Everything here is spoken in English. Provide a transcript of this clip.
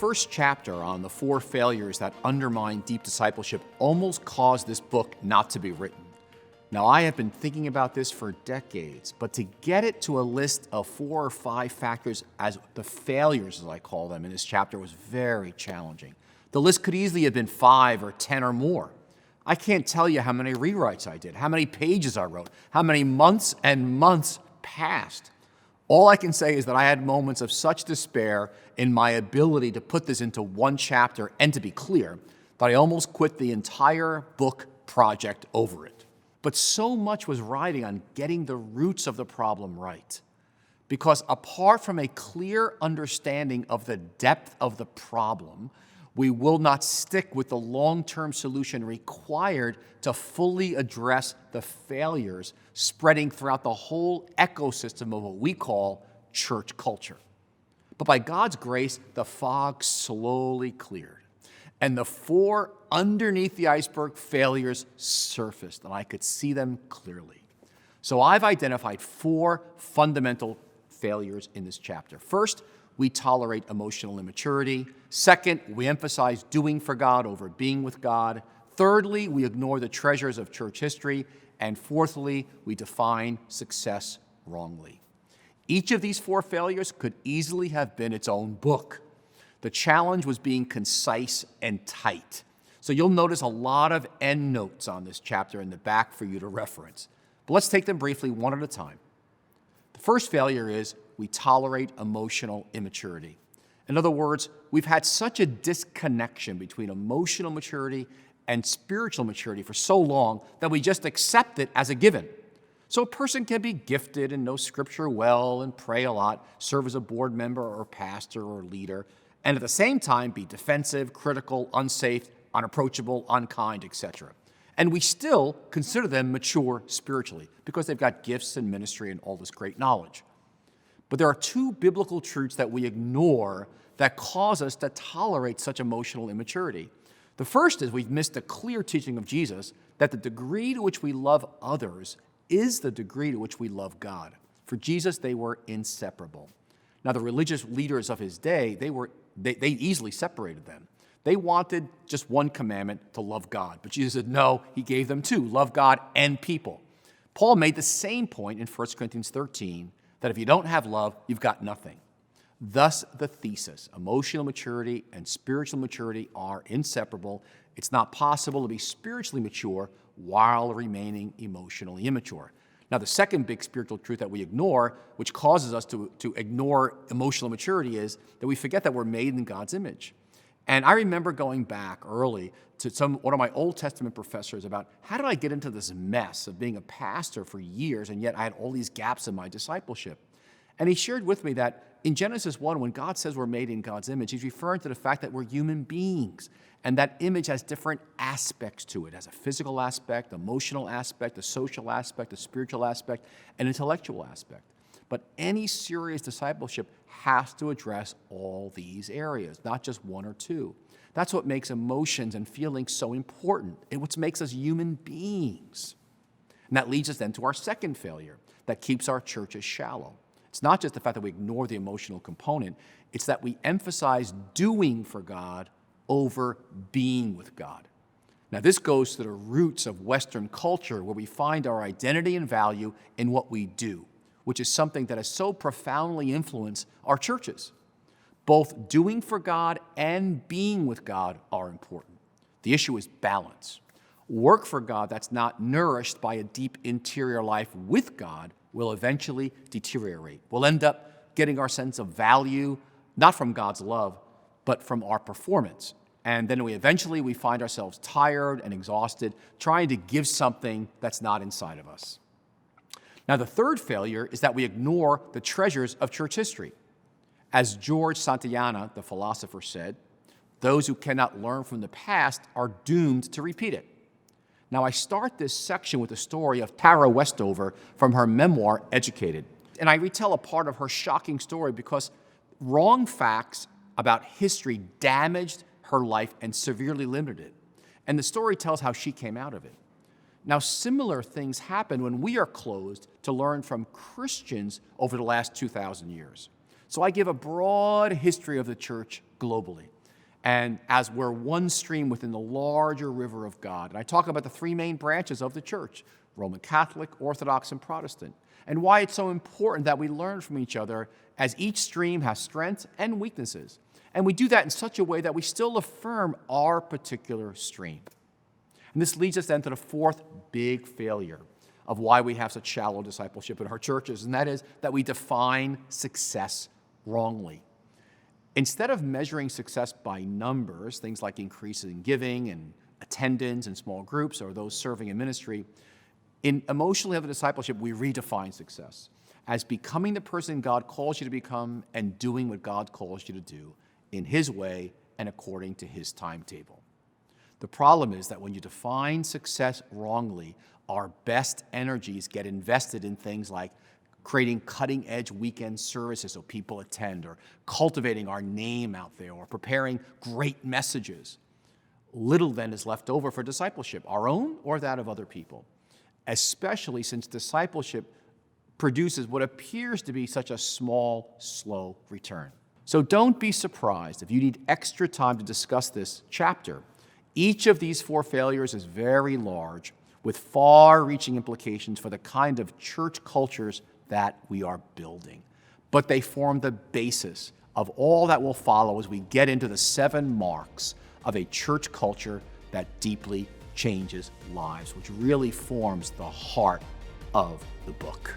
first chapter on the 4 failures that undermine deep discipleship almost caused this book not to be written. Now, I have been thinking about this for decades, but to get it to a list of 4 or 5 factors as the failures, as I call them, in this chapter was very challenging. The list could easily have been 5 or 10 or more. I can't tell you how many rewrites I did, how many pages I wrote, how many months and months passed. All I can say is that I had moments of such despair in my ability to put this into one chapter and to be clear that I almost quit the entire book project over it. But so much was riding on getting the roots of the problem right. Because apart from a clear understanding of the depth of the problem, we will not stick with the long-term solution required to fully address the failures spreading throughout the whole ecosystem of what we call church culture. But by God's grace, the fog slowly cleared, and the 4 underneath the iceberg failures surfaced, and I could see them clearly. So I've identified 4 fundamental failures in this chapter. First, we tolerate emotional immaturity. Second, we emphasize doing for God over being with God. Thirdly, we ignore the treasures of church history. And fourthly, we define success wrongly. Each of these 4 failures could easily have been its own book. The challenge was being concise and tight. So you'll notice a lot of endnotes on this chapter in the back for you to reference. But let's take them briefly one at a time. The first failure is we tolerate emotional immaturity. In other words, we've had such a disconnection between emotional maturity and spiritual maturity for so long that we just accept it as a given. So a person can be gifted and know Scripture well and pray a lot, serve as a board member or pastor or leader, and at the same time be defensive, critical, unsafe, unapproachable, unkind, etc. And we still consider them mature spiritually because they've got gifts and ministry and all this great knowledge. But there are 2 biblical truths that we ignore that cause us to tolerate such emotional immaturity. The first is we've missed a clear teaching of Jesus that the degree to which we love others is the degree to which we love God. For Jesus, they were inseparable. Now, the religious leaders of his day, they easily separated them. They wanted just one commandment, to love God. But Jesus said, no, he gave them 2, love God and people. Paul made the same point in 1 Corinthians 13, that if you don't have love, you've got nothing. Thus, the thesis, emotional maturity and spiritual maturity are inseparable. It's not possible to be spiritually mature while remaining emotionally immature. Now, the second big spiritual truth that we ignore, which causes us to ignore emotional maturity, is that we forget that we're made in God's image. And I remember going back early to one of my Old Testament professors about how did I get into this mess of being a pastor for years, and yet I had all these gaps in my discipleship. And he shared with me that in Genesis 1, when God says we're made in God's image, he's referring to the fact that we're human beings. And that image has different aspects to it. It has a physical aspect, emotional aspect, a social aspect, a spiritual aspect, an intellectual aspect. But any serious discipleship has to address all these areas, not just 1 or 2. That's what makes emotions and feelings so important. It's what makes us human beings. And that leads us then to our second failure that keeps our churches shallow. It's not just the fact that we ignore the emotional component, it's that we emphasize doing for God over being with God. Now, this goes to the roots of Western culture, where we find our identity and value in what we do, which is something that has so profoundly influenced our churches. Both doing for God and being with God are important. The issue is balance. Work for God that's not nourished by a deep interior life with God will eventually deteriorate. We'll end up getting our sense of value, not from God's love, but from our performance. And then we find ourselves tired and exhausted, trying to give something that's not inside of us. Now, the third failure is that we ignore the treasures of church history. As George Santayana, the philosopher, said, those who cannot learn from the past are doomed to repeat it. Now, I start this section with the story of Tara Westover from her memoir, Educated. And I retell a part of her shocking story because wrong facts about history damaged her life and severely limited it. And the story tells how she came out of it. Now, similar things happen when we are closed to learn from Christians over the last 2,000 years. So I give a broad history of the church globally. and as we're one stream within the larger river of God. And I talk about the three main branches of the church: Roman Catholic, Orthodox, and Protestant, and why it's so important that we learn from each other, as each stream has strengths and weaknesses. And we do that in such a way that we still affirm our particular stream. And this leads us then to the fourth big failure of why we have such shallow discipleship in our churches, and that is that we define success wrongly. Instead of measuring success by numbers, things like increases in giving and attendance in small groups or those serving in ministry, in emotionally healthy discipleship, we redefine success as becoming the person God calls you to become and doing what God calls you to do in His way and according to His timetable. The problem is that when you define success wrongly, our best energies get invested in things like creating cutting-edge weekend services so people attend, or cultivating our name out there, or preparing great messages. Little then is left over for discipleship, our own or that of other people, especially since discipleship produces what appears to be such a small, slow return. So don't be surprised if you need extra time to discuss this chapter. Each of these four failures is very large, with far-reaching implications for the kind of church cultures that we are building. But they form the basis of all that will follow as we get into the 7 marks of a church culture that deeply changes lives, which really forms the heart of the book.